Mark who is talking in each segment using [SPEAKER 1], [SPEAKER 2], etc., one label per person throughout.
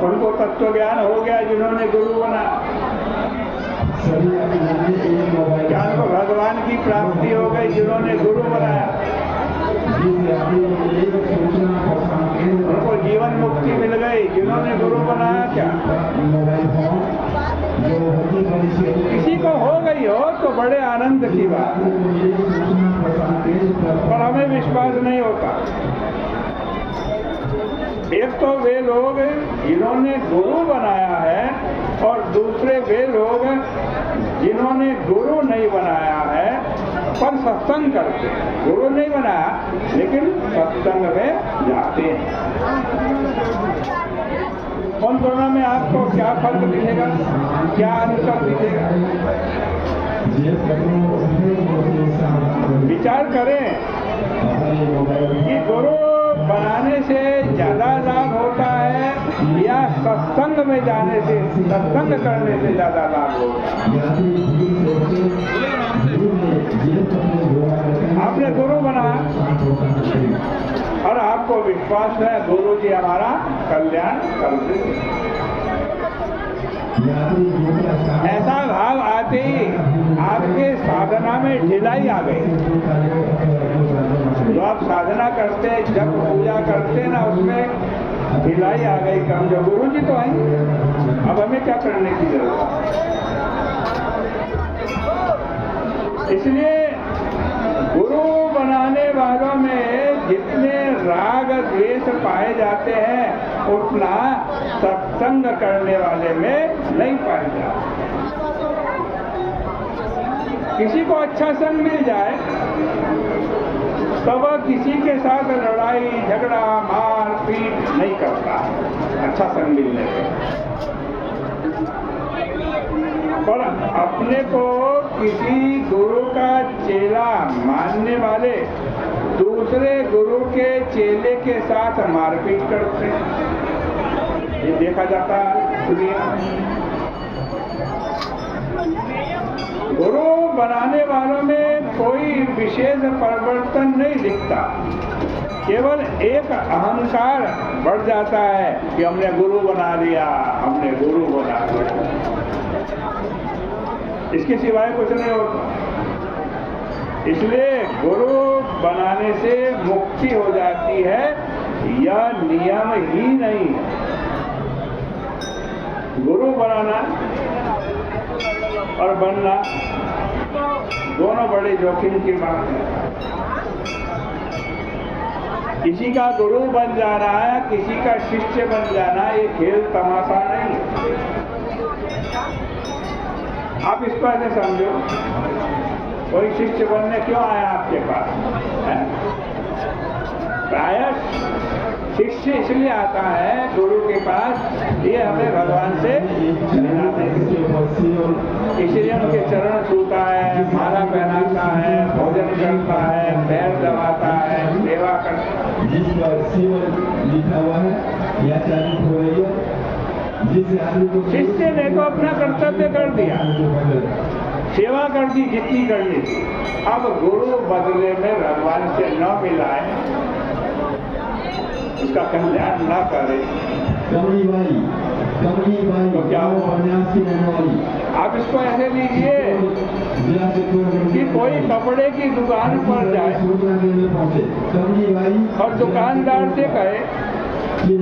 [SPEAKER 1] उनको तत्व ज्ञान हो गया जिन्होंने गुरु बना, ज्ञान को भगवान की प्राप्ति हो गई जिन्होंने गुरु बनाया, उनको जीवन मुक्ति मिल गई जिन्होंने गुरु बनाया। क्या किसी को हो गई हो तो बड़े आनंद की बात है, पर हमें विश्वास नहीं होता। एक तो वे लोग जिन्होंने गुरु बनाया है और दूसरे वे लोग जिन्होंने गुरु नहीं बनाया है पर सत्संग करते हैं। गुरु नहीं बनाया लेकिन सत्संग में जाते हैं। उन दोनों में आपको क्या फर्क दिखेगा, क्या अंतर दिखेगा? विचार करें कि गुरु बनाने से ज्यादा लाभ होता है या सत्संग में जाने से, सत्संग करने से ज्यादा लाभ होता है? आपने गुरु बनाया और आपको विश्वास है गुरु जी हमारा कल्याण कर देंगे, ऐसा भाव आते ही आपके साधना में ढिलाई आ गई। जो आप साधना करते, जब पूजा करते ना, उसमें ढिलाई आ गई, कम। जो गुरु जी तो आएंगे, अब हमें क्या करने की जरूरत है? इसलिए गुरु बनाने वालों में जितने राग द्वेष पाए जाते हैं उतना सत्संग करने वाले में नहीं पाए जाते। किसी को अच्छा संग मिल जाए तो वह किसी के साथ लड़ाई झगड़ा मार पीट नहीं करता, अच्छा संग मिलने पे। पर अपने को किसी गुरु का चेला मानने वाले दूसरे गुरु के चेले के साथ मारपीट करते हैं, ये देखा जाता है दुनिया में। गुरु बनाने वालों में कोई विशेष परिवर्तन नहीं दिखता, केवल एक अहंकार बढ़ जाता है कि हमने गुरु बना लिया, हमने गुरु बना लिया। इसके सिवाय कुछ नहीं होता। इसलिए गुरु बनाने से मुक्ति हो जाती है, यह नियम ही नहीं है। गुरु बनाना और बनना दोनों बड़े जोखिम की बात है। किसी का गुरु बन जाना है, किसी का शिष्य बन जाना, ये खेल तमाशा नहीं है। आप इस पर ऐसे समझो, कोई शिष्य बनने क्यों आया आपके पास? प्रायः शिष्य इसलिए आता है गुरु के पास, ये हमें भगवान से मिला दे, इसलिए उनके चरण छूता है, माला पहनाता है, भोजन करता है, पैर दबाता है, सेवा करता है।
[SPEAKER 2] जिस पर सेवन लिखा हुआ है या चालू हो रही है, जिस आदमी को
[SPEAKER 1] शिष्य ने तो अपना कर्तव्य कर दिया, सेवा कर दी जितनी करनी थी। अब गुरु बदले में भगवान से न मिलाए, उसका कल्याण न करे
[SPEAKER 2] कमली वाली
[SPEAKER 1] तो क्या हो? आप इसको ऐसे लीजिए कि कोई कपड़े की दुकान पर जाए और दुकानदार से कहे कि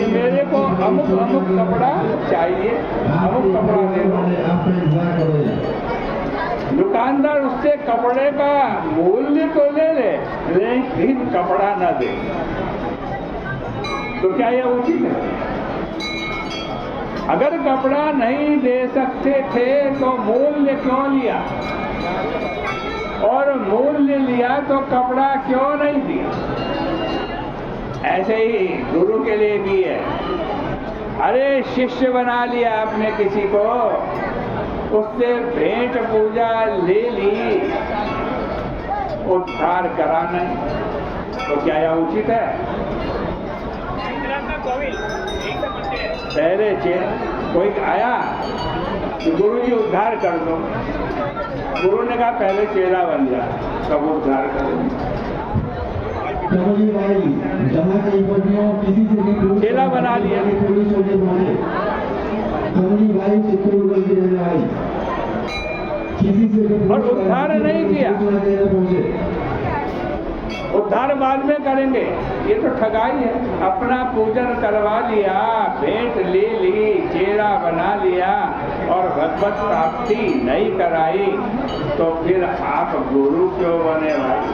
[SPEAKER 1] मेरे को अमुक अमुक कपड़ा चाहिए, अमुक कपड़ा दे दो। दुकानदार उससे कपड़े का मूल्य तो ले ले, लेकिन कपड़ा न दे, तो क्या यह उचित है? अगर कपड़ा नहीं दे सकते थे तो मूल्य क्यों लिया, और मूल्य लिया तो कपड़ा क्यों नहीं दिया? ऐसे ही गुरु के लिए भी है। अरे शिष्य बना लिया आपने किसी को, उससे भेंट पूजा ले ली, उद्धार करा नहीं, तो क्या यह उचित है? पहले कोई आया कि गुरु जी उद्धार कर दो, गुरु ने कहा पहले चेला बन जा, तब उद्धार करो।
[SPEAKER 2] कमली भाई जहाँ कहीं पर भी हो किसी से भी पूछ
[SPEAKER 1] चेला बना लिया।
[SPEAKER 2] पुलिस वाले पहुंचे कमली भाई चित्तौड़गढ़ के रहने वाली किसी से भी
[SPEAKER 1] और उद्धार नहीं किया।
[SPEAKER 2] पहुंचे
[SPEAKER 1] उद्धार बाद में करेंगे, ये तो ठगाई है। अपना पूजन करवा लिया, भेंट ले ली, चेला बना लिया और भगवत प्राप्ति नहीं कराई तो फिर आप गुरु क्यों बने भाई?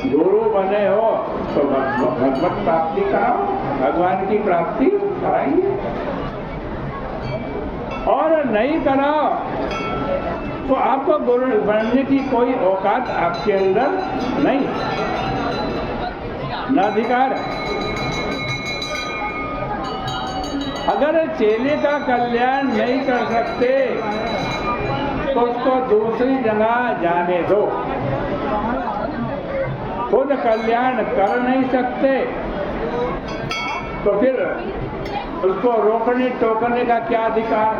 [SPEAKER 1] गुरु बने हो तो भगवत प्राप्ति कराओ, भगवान की प्राप्ति कराइए। और नहीं कराओ तो आपको गुरु बनने की कोई औकात आपके अंदर नहीं, न अधिकार। अगर चेले का कल्याण नहीं कर सकते तो उसको दूसरी जगह जाने दो। खुद कल्याण कर नहीं सकते तो फिर उसको रोकने टोकने का क्या अधिकार?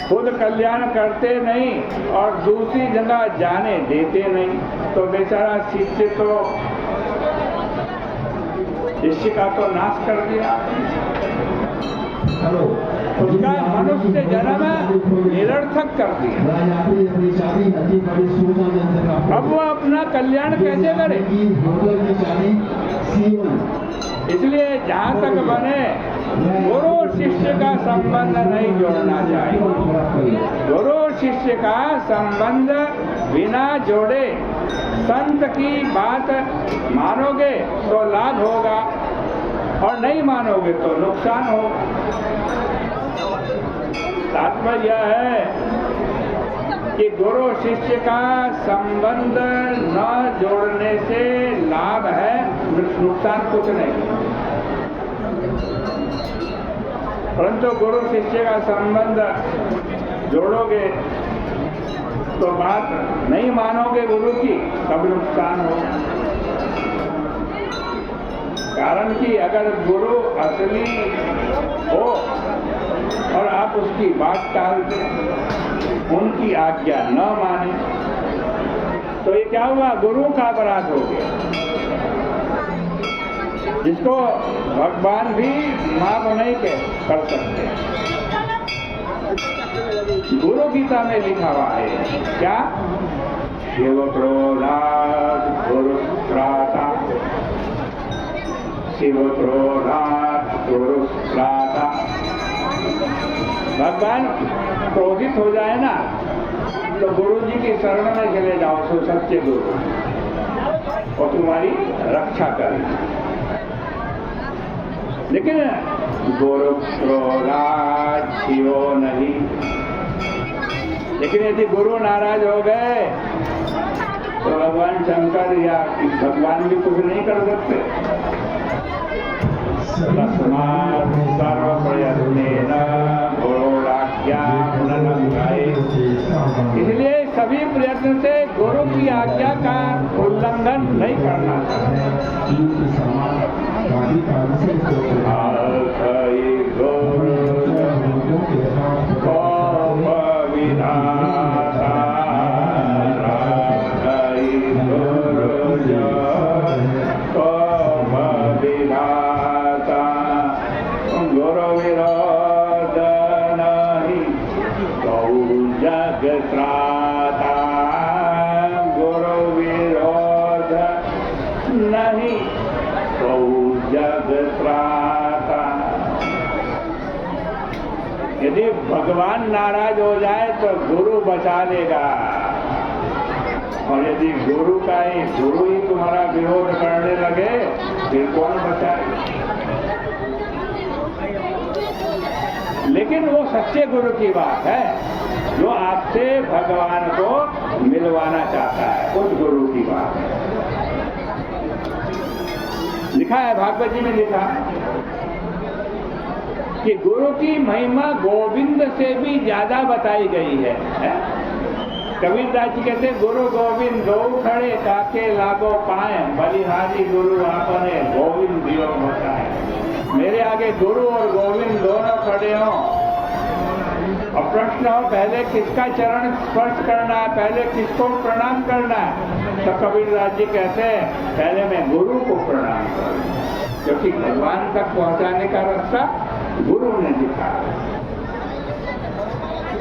[SPEAKER 1] खुद कल्याण करते नहीं और दूसरी जगह जाने देते नहीं तो बेचारा शिष्य तो शिष्य का तो नाश कर दिया। उसका मनुष्य जन्म निरर्थक कर दिया। अब वो अपना कल्याण कैसे करे? इसलिए जहाँ तक बने गुरु शिष्य का संबंध नहीं जोड़ना चाहिए। गुरु शिष्य का संबंध बिना जोड़े संत की बात मानोगे तो लाभ होगा और नहीं मानोगे तो नुकसान होगा। तात्पर्य यह है कि गुरु शिष्य का संबंध न जोड़ने से लाभ है, नुकसान कुछ नहीं। परंतु गुरु शिष्य का संबंध जोड़ोगे तो बात नहीं मानोगे गुरु की, तब नुकसान होगा। कारण कि अगर गुरु असली हो और आप उसकी बात टाल दें, उनकी आज्ञा न माने तो ये क्या हुआ? गुरु का अपराध हो गया, जिसको भगवान भी माफ नहीं कर सकते। गुरु गीता में लिखा हुआ है क्या? शिव क्रोधात् गुरु त्राता, शिव क्रोधात् गुरु त्राता। भगवान क्रोधित हो जाए ना तो गुरु जी की शरण में चले जाओ, सो सच्चे गुरु और तुम्हारी रक्षा करें। लेकिन गुरु क्रोधात् शिवो नहीं। लेकिन यदि गुरु नाराज हो गए तो भगवान शंकर या भगवान भी कुछ नहीं कर सकते। तस्मात् सर्व प्रयत्नेन गुरुराज्ञां न लङ्घयेत्। इसलिए सभी प्रयत्न से गुरु की आज्ञा का उल्लंघन नहीं करना नहीं तो जग त्राता। यदि भगवान नाराज हो जाए तो गुरु बचा लेगा, और यदि गुरु ही तुम्हारा विरोध करने लगे फिर कौन बचाएगा? लेकिन वो सच्चे गुरु की बात है जो आपसे भगवान को मिलवाना चाहता है, उस गुरु की बात है। लिखा है भागवत जी में, लिखा कि गुरु की महिमा गोविंद से भी ज्यादा बताई गई है? कबीरदास जी कहते गुरु गोविंद दो खड़े काके लागो पाए, बलिहारी गुरु आपने गोविंद दियो बताए। मेरे आगे गुरु और गोविंद दोनों खड़े हों और प्रश्न हो पहले किसका चरण स्पर्श करना है, पहले किसको प्रणाम करना है? तो कबीरदास जी कहते हैं पहले मैं गुरु को प्रणाम करूं, क्योंकि भगवान तक पहुंचाने का रास्ता गुरु ने दिखाया।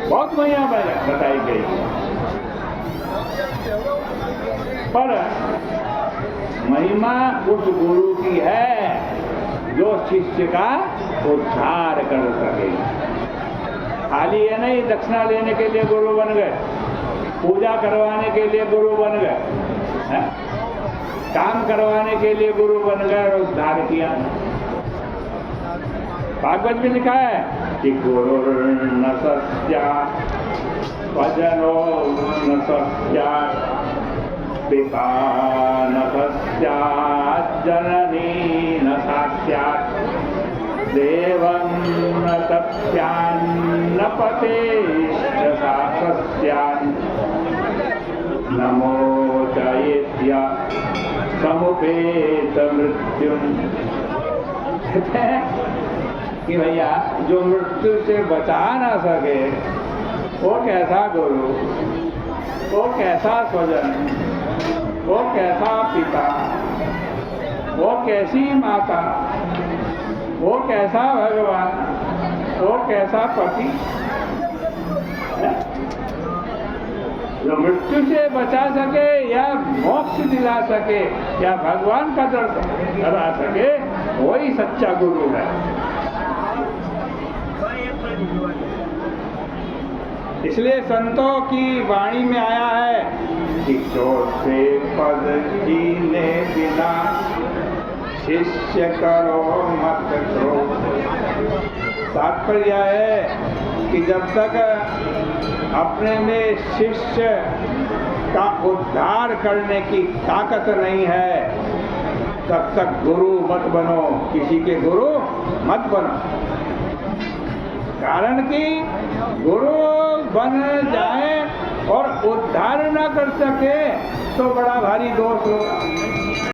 [SPEAKER 1] बहुत महिमा बताई गई, पर महिमा उस गुरु की है जो शिष्य का उद्धार कर सके। खाली ये नहीं दक्षिणा लेने के लिए गुरु बन गए, पूजा करवाने के लिए गुरु बन गए, काम करवाने के लिए गुरु बन गए और उद्धार किया। भागवत में लिखा है कि गुरु न सत्या भजनो न सत्या पिता न सत्यात् जननी न साक्षात् देवं न तस्यान्न पतेश्च शास्त्रस्यान् नमो चयेत्य समुपेत मृत्युम्। कहते हैं कि भैया जो मृत्यु से बचा ना सके वो कैसा गुरु, वो कैसा स्वजन, वो कैसा पिता, वो कैसी माता, वो कैसा भगवान, वो कैसा पति, जो मृत्यु से बचा सके या मोक्ष दिला सके या भगवान का दर्शन करा सके, वही सच्चा गुरु है। इसलिए संतों की वाणी में आया है कि चौथे पद जीने बिना शिष्य करो मत करो। तात्पर्य है कि जब तक अपने में शिष्य का उद्धार करने की ताकत नहीं है तब तक गुरु मत बनो, किसी के गुरु मत बनो। कारण कि गुरु बन जाए और उद्धार न कर सके तो बड़ा भारी दोष होगा।